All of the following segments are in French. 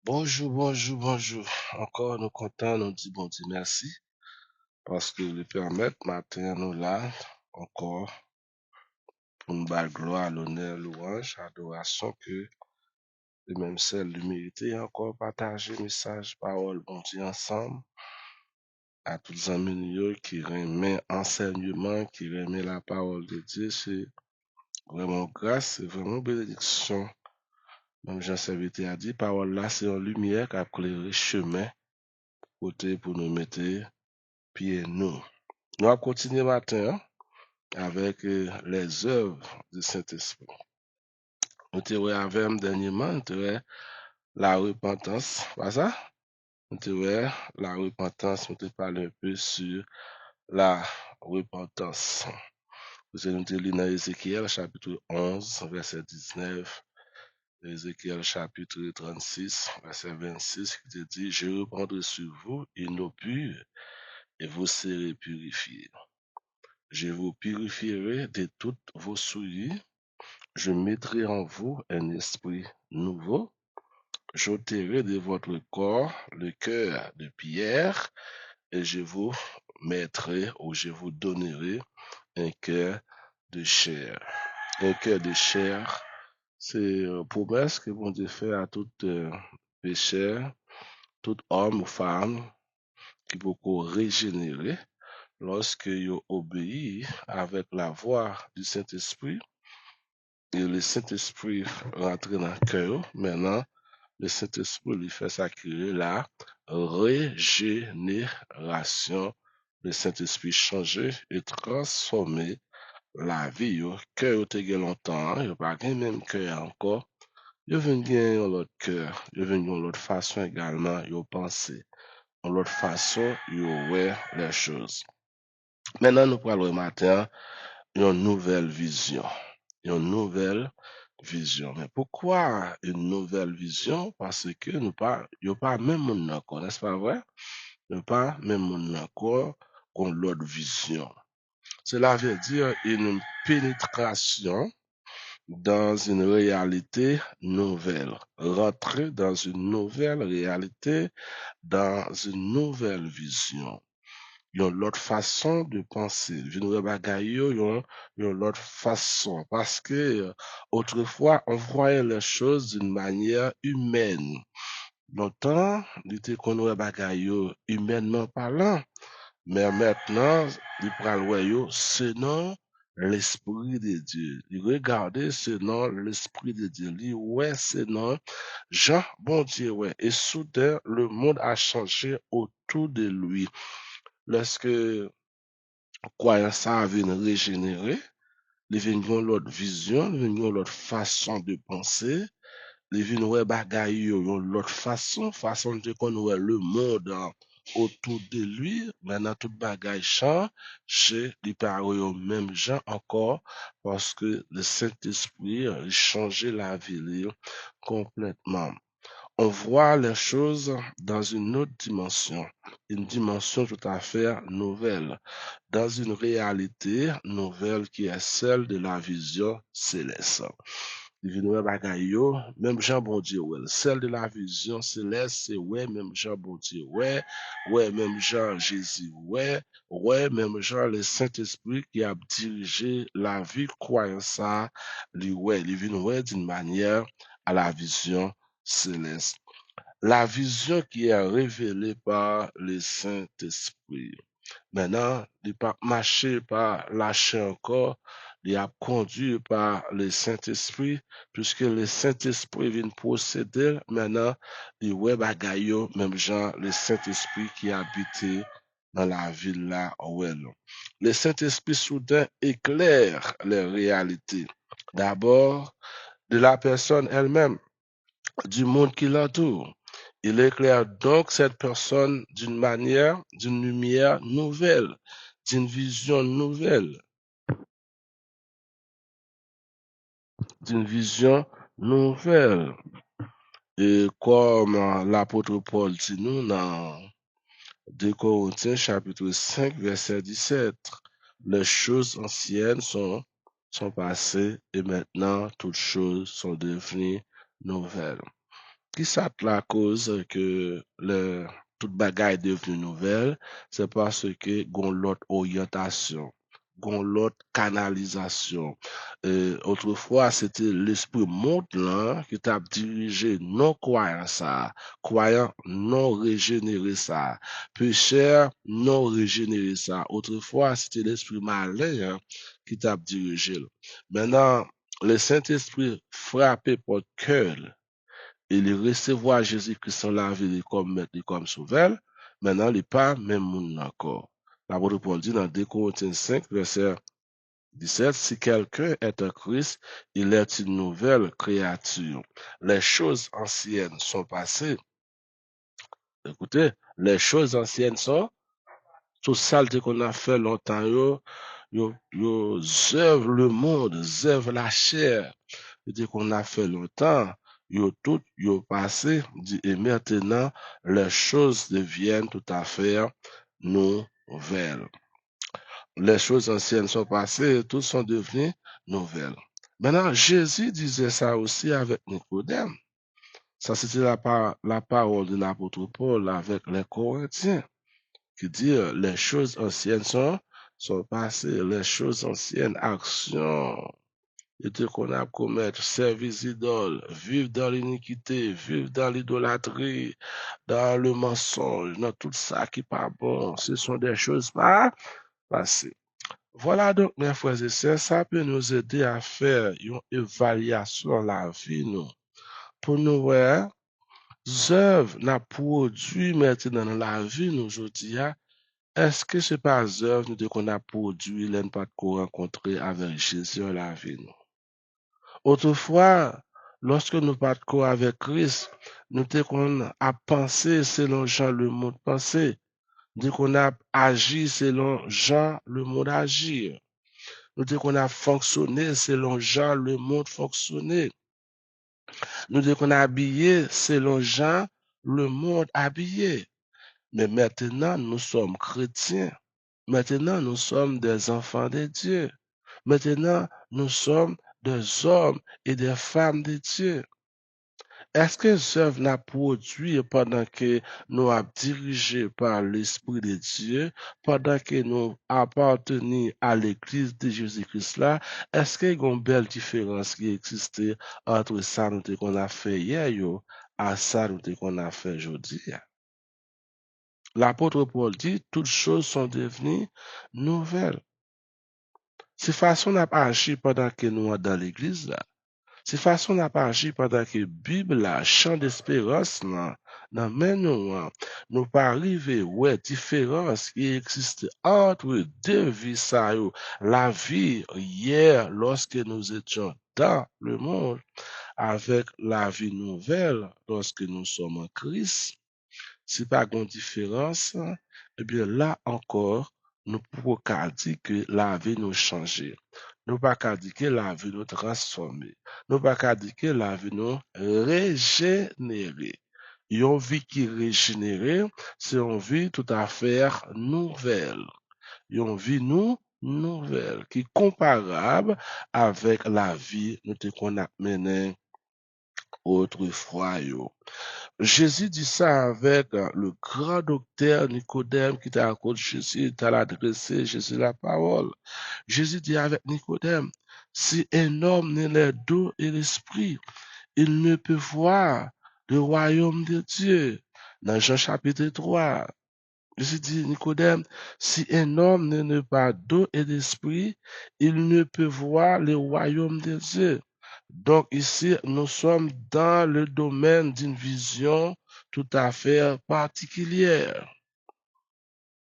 Bonjour, bonjour, bonjour. Encore nous contents, nous disons bon Dieu merci parce que le permettre matin nous là encore pour nous battre gloire, l'honneur, louange, adoration que le même celle l'humilité et encore partager message, parole, bon Dieu ensemble à tous les amis qui remet enseignement, qui remet la parole de Dieu. C'est vraiment grâce, c'est vraiment bénédiction. Même Jean Serviteur a dit, parole là, c'est en lumière qui a éclairé chemin côté pour nous mettre pieds nous. Nous allons continuer matin avec les œuvres du Saint-Esprit. Nous avons avec dernièrement, nous avons la repentance, pas ça? Nous avons la repentance, nous avons parlé un peu sur la repentance. Vous allez nous lire dans Ézéchiel chapitre 11, verset 19, Ézéchiel chapitre 36, verset 26, qui te dit, je reprendrai sur vous une eau pure et vous serez purifiés. Je vous purifierai de toutes vos souillures. Je mettrai en vous un esprit nouveau. J'ôterai de votre corps le cœur de pierre et je vous mettrai ou je vous donnerai un cœur de chair. Un cœur de chair, c'est une promesse que bon Dieu fait à tout pécheur, tout homme ou femme qui peut régénérer lorsque il obéit avec la voix du Saint-Esprit. Et le Saint-Esprit rentre dans le cœur. Maintenant, le Saint-Esprit lui fait s'acquérir la régénération. Le Saint-Esprit changer et transformer la vie. Le cœur était longtemps, il n'y a pas le même cœur encore. Il vient gagner l'autre cœur. Il vient gagner l'autre façon également, il penser. L'autre façon, il voir les choses. Maintenant, nous parlons le matin une nouvelle vision. Une nouvelle vision. Mais pourquoi une nouvelle vision? Parce que nous pas, il n'y a pas même mon encore, n'est-ce pas vrai? Il n'y a pas même mon encore qu'on l'autre vision. Cela veut dire une pénétration dans une réalité nouvelle. Rentrer dans une nouvelle réalité, dans une nouvelle vision. Yon l'autre façon de penser. Vin bagay yo, yon l'autre façon. Parce que autrefois, on voyait les choses d'une manière humaine. Longtemps, il était qu'on wè bagay yo humainement parlant. Mais maintenant, il pral wè yo selon l'esprit de Dieu. Il regardait selon l'esprit de Dieu. Il ouais selon Jean, bon Dieu, ouais. Et soudain, le monde a changé autour de lui. Lorsque croyant ça vient régénérer, il vient l'autre vision, il vient l'autre façon de penser, il vient ouais bagay yo, l'autre façon de connaître le monde autour de lui. Maintenant tout bagay change, chez les parents même gens encore, parce que le Saint-Esprit a changé la vie complètement. On voit les choses dans une autre dimension, une dimension tout à fait nouvelle, dans une réalité nouvelle qui est celle de la vision céleste. Même Jean bon Dieu, ouais. Celle de la vision céleste, c'est ouais, même Jean bon Dieu, ouais, ouais, même Jean Jésus, ouais, ouais, même Jean le Saint-Esprit qui a dirigé la vie croyant ça, lui, ouais, il vient ouais d'une manière à la vision céleste. La vision qui est révélée par le Saint-Esprit. Maintenant, il pas marché par la chair encore, il a conduit par le Saint-Esprit, puisque le Saint-Esprit vient posséder maintenant les web bagayo, même genre le Saint-Esprit qui habitait dans la ville là où elle. Le Saint-Esprit soudain éclaire les réalités. D'abord, de la personne elle-même, du monde qui l'entoure. Il éclaire donc cette personne d'une manière, d'une lumière nouvelle, d'une vision nouvelle, d'une vision nouvelle. Et comme l'apôtre Paul dit nous dans 2 Corinthiens chapitre 5 verset 17, les choses anciennes sont passées et maintenant toutes choses sont devenues nouvelles. Qui ça la cause que toute bagaille est devenue nouvelle? C'est parce que gon l'autre orientation, gon l'autre canalisation. Autrefois, c'était l'esprit monde là qui t'a dirigé non croyant ça, croyant non régénéré ça, pécheur non régénéré ça. Autrefois, c'était l'esprit malin hein, qui t'a dirigé. Maintenant, le Saint-Esprit frappé pour cœur et il recevoir Jésus-Christ en la vie comme maître et comme sauveur, maintenant, il n'est pas même monde encore. L'apôtre Paul dit dans 2 Corinthiens 5, verset 17, si quelqu'un est en Christ, il est une nouvelle créature. Les choses anciennes sont passées. Écoutez, les choses anciennes sont tout saleté qu'on a fait longtemps, yo œuvre le monde, œuvre la chair, qu'on a fait longtemps, yo passé, et maintenant, les choses deviennent tout à fait nouvelles. Les choses anciennes sont passées, toutes sont devenues nouvelles. Maintenant, Jésus disait ça aussi avec Nicodème. Ça, c'était la parole de l'apôtre Paul avec les Corinthiens qui dit les choses anciennes sont passées, les choses anciennes, actions, et qu'on a commettre, service idole, vivre dans l'iniquité, vivre dans l'idolâtrie, dans le mensonge, dans tout ça qui n'est pas bon. Ce sont des choses pas passées. Voilà donc, mes frères et sœurs, ça peut nous aider à faire une évaluation de la vie, nous, pour nous voir, œuvres n'a produit maintenant dans la vie, nous, aujourd'hui, est-ce que ce pas œuvre nous qu'on a produit, l'un pas qu'on rencontrer avec Jésus dans la vie, nous? Autrefois, lorsque nous partons avec Christ, nous qu'on a pensé selon Jean le monde pensé, nous qu'on a agi selon Jean le monde agir, nous qu'on a fonctionné selon Jean le monde fonctionner, nous qu'on a habillé selon Jean le monde habillé. Mais maintenant, nous sommes chrétiens. Maintenant, nous sommes des enfants de Dieu. Maintenant, nous sommes des hommes et des femmes de Dieu. Est-ce que l'œuvre n'a produit pendant que nous sommes dirigés par l'Esprit de Dieu, pendant que nous appartenons à l'Église de Jésus-Christ là, est-ce qu'il y a une belle différence qui existe entre ça qu'on a fait hier à ça qu'on a fait aujourd'hui? L'apôtre Paul dit, toutes choses sont devenues nouvelles. C'est façon n'a pas agi pendant que nous sommes dans l'église là. C'est façon n'a pas agi pendant que Bible là, chant d'espérance là, dans nous pas arriver ouais différence qui existe entre deux vies ça yo. La vie hier lorsque nous étions dans le monde avec la vie nouvelle lorsque nous sommes en Christ. Si pas grande différence, eh bien là encore, nous pouvons pas dire que la vie nous change. Nous pas qu'à dire que la vie nous transforme. Nous pas qu'à dire que la vie nous régénère. Une vie qui est régénérée, c'est une vie tout à fait nouvelle. Une vie nouvelle, qui est comparable avec la vie qu'on a menée autrefois. Jésus dit ça avec le grand docteur Nicodème qui était à côté de Jésus, il a adressé Jésus la parole. Jésus dit avec Nicodème, si un homme n'est le dos et l'esprit, il ne peut voir le royaume de Dieu. Dans Jean chapitre 3, Jésus dit, Nicodème, si un homme n'est pas d'eau et d'esprit, il ne peut voir le royaume de Dieu. Donc ici, nous sommes dans le domaine d'une vision tout à fait particulière.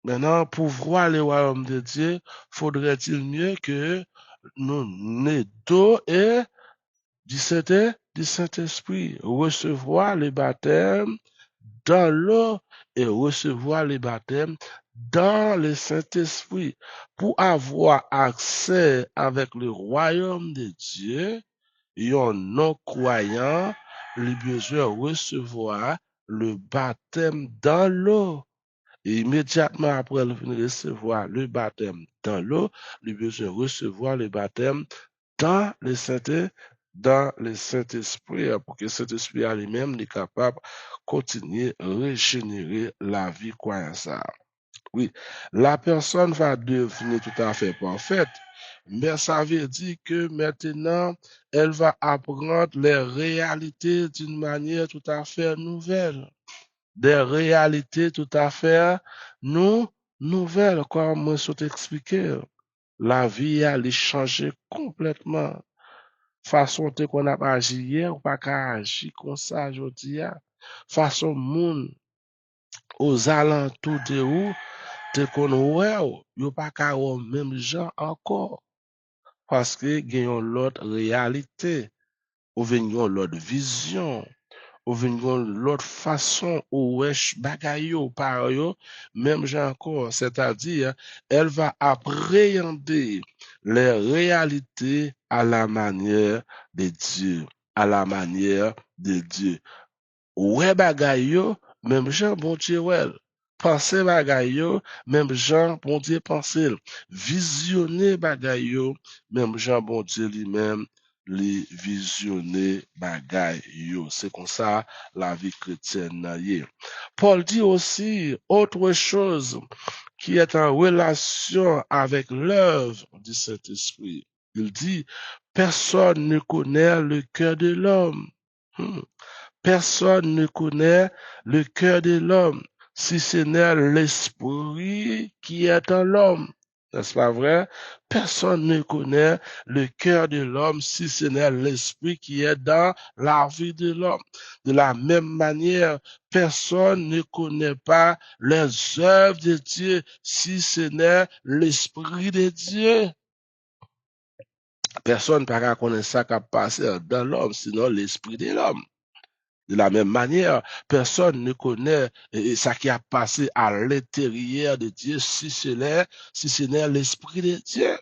Maintenant, pour voir le royaume de Dieu, faudrait-il mieux que nous n'ayons d'eau et du Saint-Esprit, recevoir le baptême dans l'eau et recevoir le baptême dans le Saint-Esprit. Pour avoir accès avec le royaume de Dieu, un non-croyant, il a besoin de recevoir le baptême dans l'eau. Et immédiatement après recevoir le baptême dans l'eau, il a besoin de recevoir le baptême dans le Saint-Esprit. dans le Saint-Esprit pour que le Saint-Esprit à lui-même est capable de continuer à régénérer la vie croyant ça. Oui, la personne va devenir tout à fait parfaite, mais ça veut dire que maintenant, elle va apprendre les réalités d'une manière tout à fait nouvelle. Des réalités tout à fait nouvelles, comme moi je t'expliquer. La vie elle est changée complètement. Façon qu'on a agi hier, ou pas qu'à agir comme ça aujourd'hui. Façon moun aux alentours de où, te qu'on ouais, yo pas qu'à même gens encore. Parce que gagnons l'autre réalité, ou venons l'autre vision. Ou venons l'autre façon ou wesh bagay yo par yo, même j'ai encore, c'est-à-dire, elle va appréhender les réalités à la manière de Dieu, à la manière de Dieu. Ouais bagay yo, même Jean bon Dieu ouais. Penser bagay yo, même Jean bon Dieu penser. Visionner bagay yo, même Jean bon Dieu lui-même les visionner bagay yo. C'est comme ça la vie chrétienne nan ye. Paul dit aussi autre chose qui est en relation avec l'œuvre du Saint-Esprit. Il dit, personne ne connaît le cœur de l'homme. Personne ne connaît le cœur de l'homme, si ce n'est l'esprit qui est en l'homme. N'est-ce pas vrai? Personne ne connaît le cœur de l'homme si ce n'est l'esprit qui est dans la vie de l'homme. De la même manière, personne ne connaît pas les œuvres de Dieu si ce n'est l'esprit de Dieu. Personne ne peut connaître ça qui passe dans l'homme, sinon l'esprit de l'homme. De la même manière, personne ne connaît ce qui a passé à l'intérieur de Dieu si ce n'est l'Esprit de Dieu.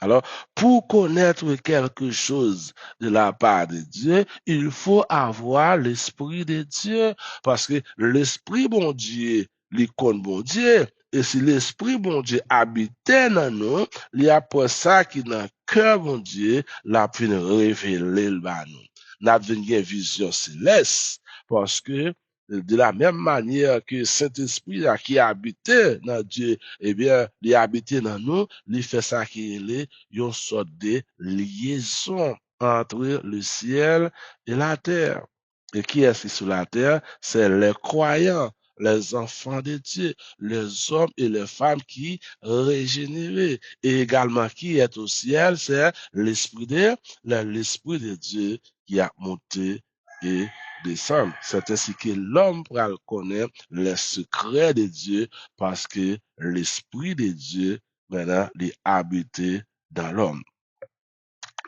Alors, pour connaître quelque chose de la part de Dieu, il faut avoir l'Esprit de Dieu, parce que l'Esprit bon Dieu, il connaît bon Dieu, et si l'Esprit bon Dieu habitait dans nous, il y a pour ça qui dans le cœur bon Dieu, l'a pu révéler le bas nous. N'a une vision céleste, parce que de la même manière que Saint-Esprit qui habitait dans Dieu, eh bien, il habitait dans nous, il fait ça qui est une sorte de liaison entre le ciel et la terre. Et qui est-ce qui est sur la terre? C'est les croyants, les enfants de Dieu, les hommes et les femmes qui régénérés. Et également qui est au ciel, c'est l'esprit de Dieu qui a monté et descend. C'est ainsi que l'homme pourra connaître les secrets de Dieu parce que l'esprit de Dieu maintenant est habité dans l'homme.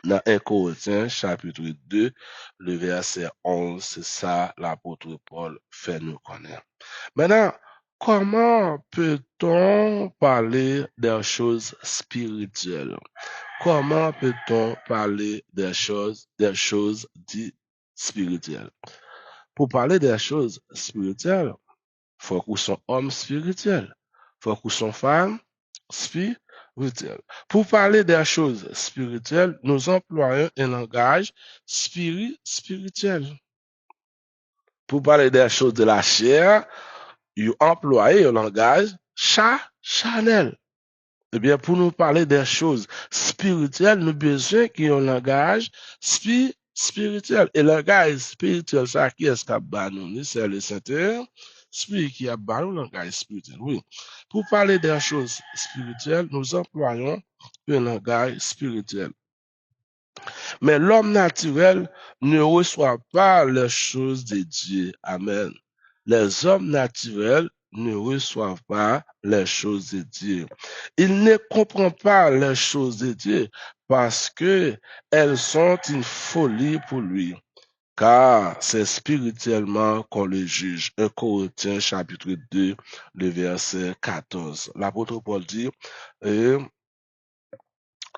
Dans 1 Corinthiens, chapitre 2, le verset 11, c'est ça l'apôtre Paul fait nous connaître. Maintenant, comment peut-on parler des choses spirituelles? Comment peut-on parler des choses dites spirituelles? Pour parler des choses spirituelles, il faut qu'on soit homme spirituel. Il faut qu'on soit femme spirituelle. Pour parler des choses spirituelles, nous employons un langage spirituel. Pour parler des choses de la chair, ils emploient un langage charnel. Eh bien, pour nous parler des choses spirituelles, nous avons besoin qu'il y ait un langage spirituel. Et le langage spirituel, ça, qui est-ce qu'a nous? C'est le Saint-Esprit qui a le langage spirituel. Oui. Pour parler des choses spirituelles, nous employons un langage spirituel. Mais l'homme naturel ne reçoit pas les choses de Dieu. Amen. Les hommes naturels ne reçoivent pas les choses de Dieu. Ils ne comprennent pas les choses de Dieu parce que elles sont une folie pour lui. Car c'est spirituellement qu'on les juge. 1 Corinthiens chapitre 2, le verset 14. L'apôtre Paul dit,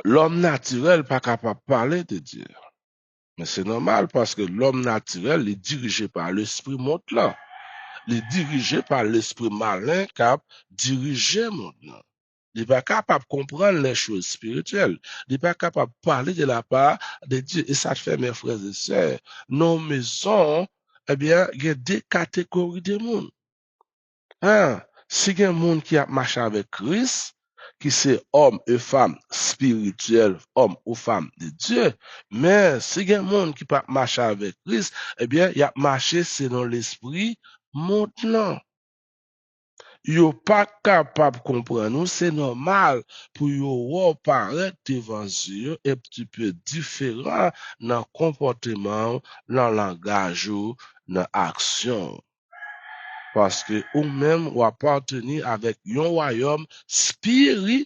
l'homme naturel pas capable de parler de Dieu. Mais c'est normal parce que l'homme naturel est dirigé par l'esprit montant. Il est dirigé par l'esprit malin qui a dirigé maintenant. Il n'est pas capable de comprendre les choses spirituelles. Il n'est pas capable de parler de la part de Dieu. Et ça fait, mes frères et sœurs, nos maisons, eh bien, il y a deux catégories de monde. Hein? Si il y a un monde qui a marché avec Christ, qui c'est homme et femme spirituels, homme ou femme de Dieu, mais si il y a un monde qui pas marcher avec Christ, eh bien, il a marché selon l'esprit maintenant. Yo pas capable de comprendre nous, c'est normal pour yo paraître devant Dieu un petit peu différent dans le comportement, dans le langage, dans l'action. Parce que ou même ou appartenir avec un royaume spirituel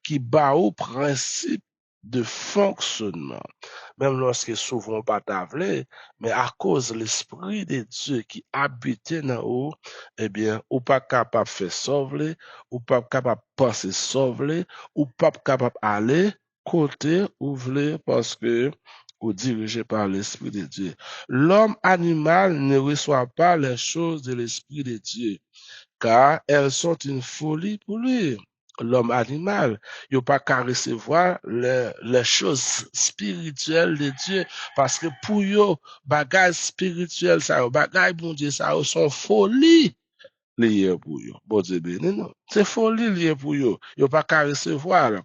qui bat au principe de fonctionnement. Même lorsque souvent pas t'avler, mais à cause de l'Esprit de Dieu qui habitait dans haut, eh bien, ou pas capable de faire sauver, ou pas capable de penser sauver, ou pas capable d'aller côté ou voulez parce que ou dirigé par l'Esprit de Dieu. L'homme animal ne reçoit pas les choses de l'Esprit de Dieu, car elles sont une folie pour lui. L'homme animal, il n'a pas qu'à recevoir les choses spirituelles de Dieu, parce que pour eux, bagages spirituels, ça, bagages bon Dieu, ça, sont folie liées pour eux. Bon Dieu béni, non. C'est folie liée pour eux. Il n'a pas qu'à recevoir.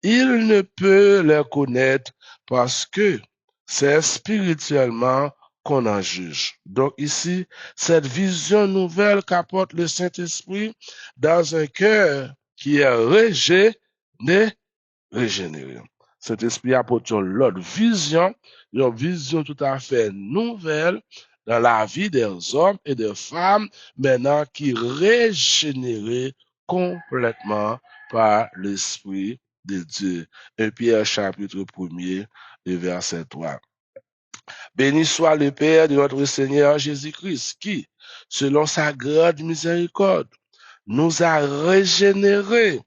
Il ne peut les connaître parce que c'est spirituellement qu'on en juge. Donc ici, cette vision nouvelle qu'apporte le Saint-Esprit dans un cœur qui est régénéré. Saint-Esprit apporte l'autre vision, une vision tout à fait nouvelle dans la vie des hommes et des femmes, maintenant qui est régénérée complètement par l'Esprit de Dieu. 1 Pierre chapitre 1er, verset 3. Béni soit le Père de notre Seigneur Jésus-Christ, qui, selon sa grande miséricorde, nous a régénérés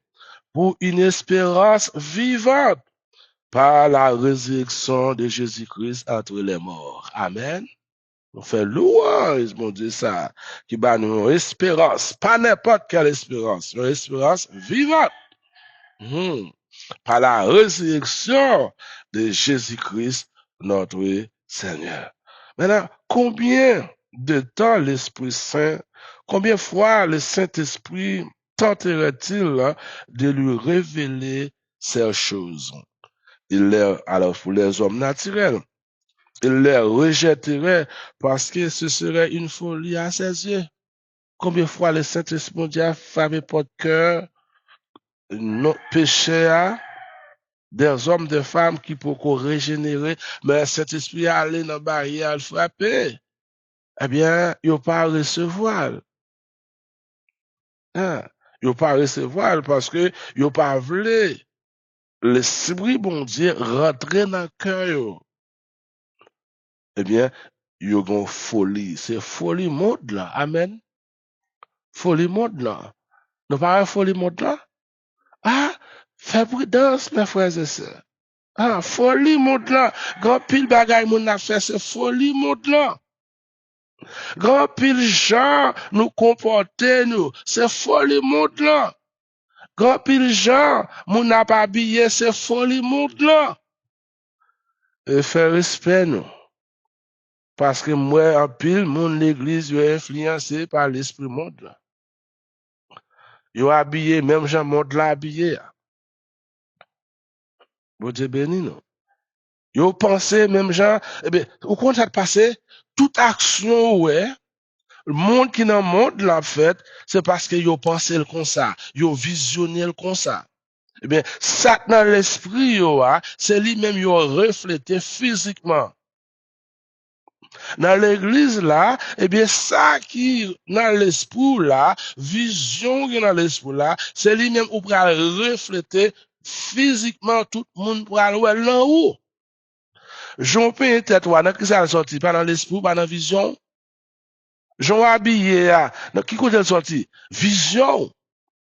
pour une espérance vivante par la résurrection de Jésus-Christ entre les morts. Amen. On fait louange, mon Dieu, ça, qui bat nous une espérance, pas n'importe quelle espérance, une espérance vivante. Par la résurrection de Jésus-Christ, notre Seigneur. Maintenant, combien de temps l'Esprit Saint, combien de fois le Saint-Esprit tenterait-il de lui révéler ces choses? Alors pour les hommes naturels, il les rejetterait parce que ce serait une folie à ses yeux. Combien de fois le Saint-Esprit dit, fermez votre cœur, nos péchés, des hommes, des femmes qui peuvent régénérer, mais cet esprit aller dans la barrière, le frapper, eh bien, ils n'ont pas recevoir. Hein? Ils n'ont pas recevoir parce que ils n'ont pas voulu l'esprit, bon Dieu, rentrer dans le cœur. Eh bien, ils ont une folie. C'est folie monde là. Amen. Folie monde là. Nous pas folie monde là? Ah, fais prudence, mes frères et sœurs. Ah, folie monde là. Grand pile bagay moun a fait, c'est folie monde là. Grand pile gens nous comporter nous, c'est folie monde là. Grand pile gens moun n'a pas habillé, c'est folie monde là. Et faire respect nous. Parce que moi, en pile, mon l'église est influencé par l'esprit monde là. Yo habillé, même gens monde là habillé. Bon Dieu béni nous. Yo pensé, même gens, eh bien, au contraire passé, toute action, ouais, le monde qui dans le monde l'a fait, c'est parce que yo pensé le comme ça, yo visionné le comme ça. Eh bien, ça dans l'esprit, yo, c'est lui-même yo reflété physiquement. Dans l'église là, eh bien, ça qui dans l'esprit là, vision qui dans l'esprit là, c'est lui-même ou pour refléter physiquement tout le monde pour aller là haut. Jean peut tête dans qui ça sorti, pas dans l'esprit, pas dans la vision. Jean habillé, dans qui côté sorti? Vision.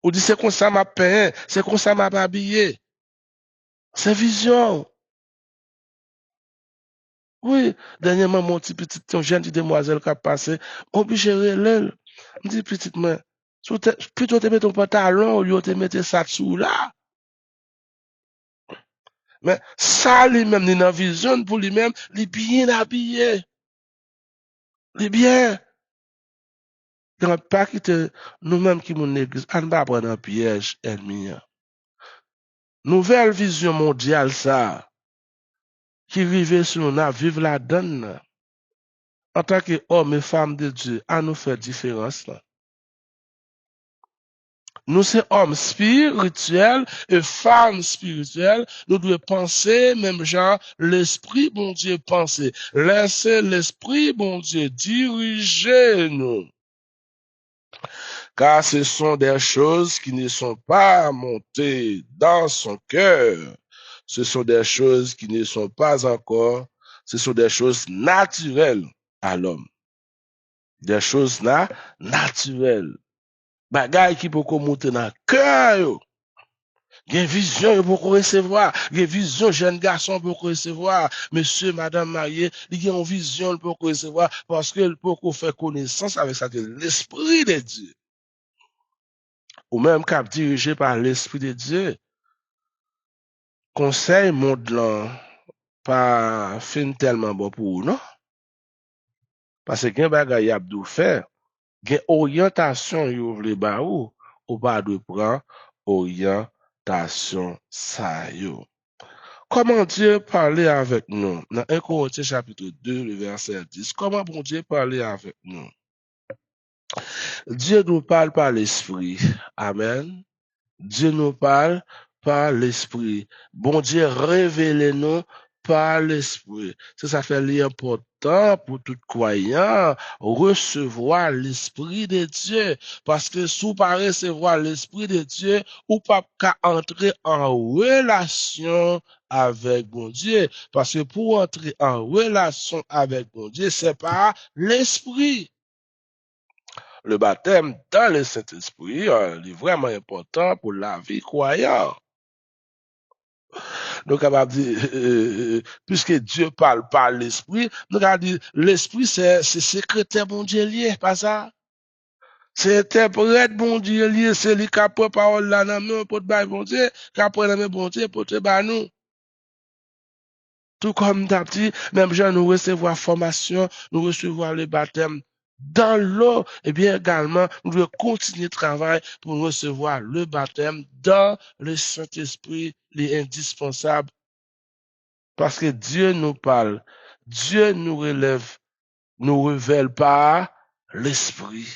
Ou dit c'est comme ça m'a peint, c'est comme ça m'a habillé. C'est vision. Oui, dernièrement, mon petit jeune demoiselle qui a passé, obligé de l'aile. Je dis, petite main, Plutôt te mettre ton pantalon au lieu de te mettre ça dessous là. Mais ça lui-même, il a vision pour lui-même, il est bien habillé. Il est bien. Quand pas quitter nous-mêmes qui mon église, on ne va pas prendre un piège ennemi. Nouvelle vision mondiale, ça, qui vivait sur nous, vivre la donne. En tant qu'homme et femme de Dieu, à nous faire différence. Là. Nous sommes hommes spirituels et femmes spirituelles. Nous devons penser, même genre, l'esprit, bon Dieu, penser. Laissez l'esprit, bon Dieu, diriger nous. Car ce sont des choses qui ne sont pas montées dans son cœur. Ce sont des choses qui ne sont pas encore, ce sont des choses naturelles à l'homme. Des choses là, naturelles. Bagay qui peut monter dans le cœur. Gen vision pour recevoir, gen vision jeune garçon pour recevoir, monsieur, madame marié, il y a une vision pour recevoir parce que pour faire connaissance avec ça, l'esprit de Dieu. Ou même cap dirigé par l'esprit de Dieu. Conseil monde là, pas fin tellement bon pour vous, non? Parce que gen bagay y a dou faire, gen orientation yo vle ba ou pas de prendre orientation ça yo. Comment Dieu parlait avec nous? Dans 1 Corinthiens chapitre 2, le verset 10. Comment bon Dieu parlait avec nous? Dieu nous parle par l'esprit. Amen. Dieu nous parle par l'esprit. Bon Dieu révèle nous par l'esprit. Ça fait l'important pour tout croyant recevoir l'esprit de Dieu. Parce que si vous pas recevoir l'esprit de Dieu, ou pas qu'à entrer en relation avec bon Dieu. Parce que pour entrer en relation avec bon Dieu, c'est par l'esprit. Le baptême dans le Saint-Esprit est vraiment important pour la vie croyante. Donc, on va dire, puisque Dieu parle par l'Esprit, nous allons dire, l'Esprit, c'est secrétaire bon Dieu lié, pas ça? C'est interprète bon Dieu lié, c'est lui qui apprend parole là, dans nous, pour te bon Dieu, qui apprend dans bon Dieu, pour te nous. Tout comme d'habitude, même gens nous recevoir formation, nous recevoir le baptême dans l'eau, et bien également, nous devons continuer le travail pour recevoir le baptême dans le Saint-Esprit, les indispensables, parce que Dieu nous parle, Dieu nous relève, nous révèle par l'Esprit.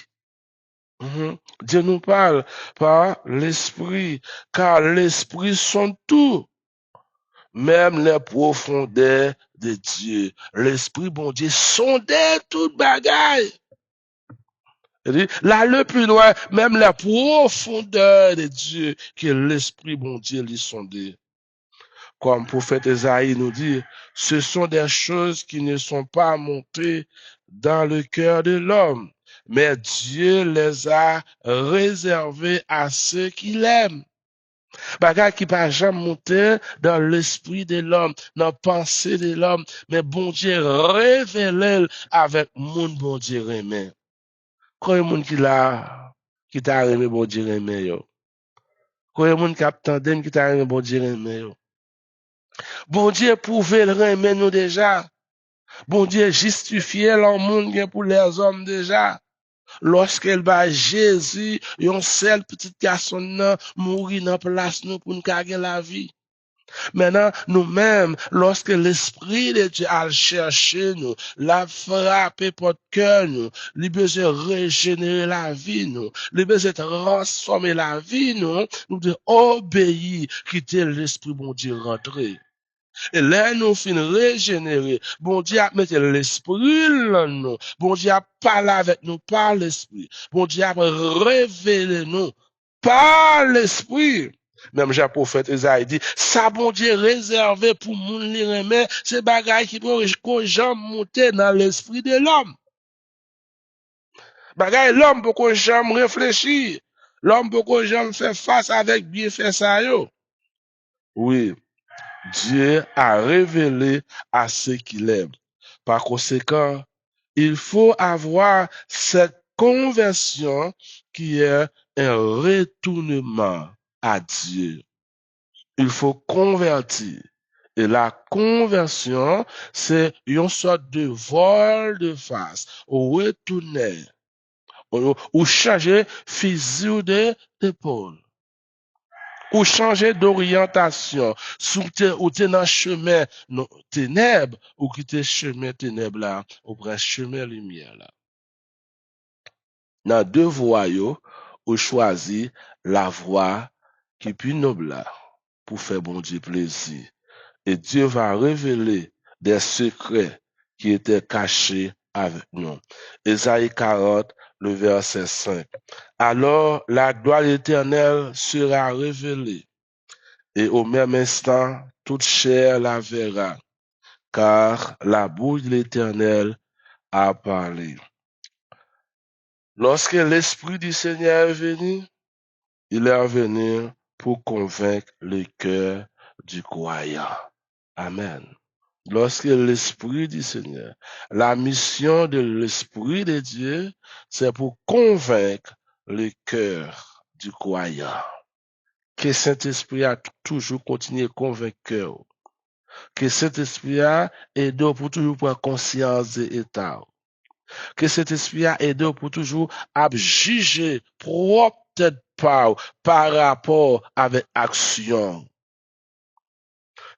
Dieu nous parle par l'Esprit, car l'Esprit sont tout. Même les profondeurs de Dieu. L'Esprit, bon Dieu, sondait toute bagaille. Là, le plus loin, même la profondeur de Dieu, que l'Esprit, bon Dieu, lui sondait. Comme prophète Esaïe nous dit, ce sont des choses qui ne sont pas montées dans le cœur de l'homme, mais Dieu les a réservées à ceux qui l'aiment. Bagay qui pas jamais monter dans l'esprit de l'homme, dans la pensée de l'homme, mais bon Dieu révèle avec mon bon Dieu remet. Quoi monde qui t'a remis bon Dieu remet yo. Quoi monde qui attendait qui t'a remis bon Dieu remet yo. Bon Dieu pouvait le remettre nous déjà. Bon Dieu justifiait le monde pour les hommes déjà. Lorsqu'elle va Jésus, un seul petit garçon mourir dans place nous pour nous gagner la vie. Maintenant, nous-mêmes, lorsque l'Esprit de Dieu a cherché nous, l'a frappé pour cœur nous, il besoin de régénérer la vie nous, il besoin de transformer la vie nous devons obéir, quitter l'Esprit bon Dieu rentrer. Et là, nous finissons régénérer. Bon Dieu a mis l'esprit là, nous. Bon Dieu a parlé avec nous par l'esprit. Bon Dieu a révélé nous par l'esprit. Même Jean prophète Isaïe dit, ça bon Dieu réservé pour moun li remet, c'est bagaille qui peut jamais monter dans l'esprit de l'homme. Bagaille l'homme peut jamais réfléchir. L'homme peut jamais faire face avec bien fait ça yo. Oui. Dieu a révélé à ceux qu'il aime. Par conséquent, il faut avoir cette conversion qui est un retournement à Dieu. Il faut convertir. Et la conversion, c'est une sorte de vol de face, ou retourner, ou changer fusil d'épaule, ou changer d'orientation, ou t'es dans chemin ténèbres, ou quitter chemin ténèbres là, ou prendre chemin lumière là. Dans deux voies, ou choisi la voie qui est plus noble là, pour faire bon Dieu plaisir. Et Dieu va révéler des secrets qui étaient cachés avec nous. Ésaïe 40, le verset 5. Alors la gloire éternelle sera révélée, et au même instant, toute chair la verra, car la bouche de l'Éternel a parlé. Lorsque l'Esprit du Seigneur est venu, il est venu pour convaincre le cœur du croyant. Amen. Lorsque l'Esprit du Seigneur, la mission de l'Esprit de Dieu, c'est pour convaincre le cœur du croyant. Que Saint-Esprit a toujours continué à convaincre le cœur. Que Saint-Esprit a aidé pour toujours prendre conscience de l'état. Que Saint-Esprit a aidé pour toujours à juger propre tête par rapport avec action.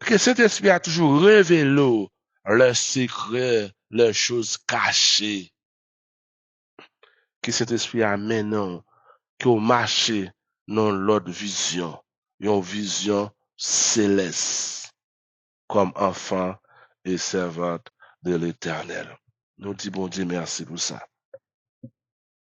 Que cet esprit a toujours révélé leurs secrets, leurs choses cachées. Que cet esprit a maintenant qu'on marche dans l'autre vision, une vision céleste, comme enfant et servante de l'Éternel. Nous disons bon Dieu merci pour ça.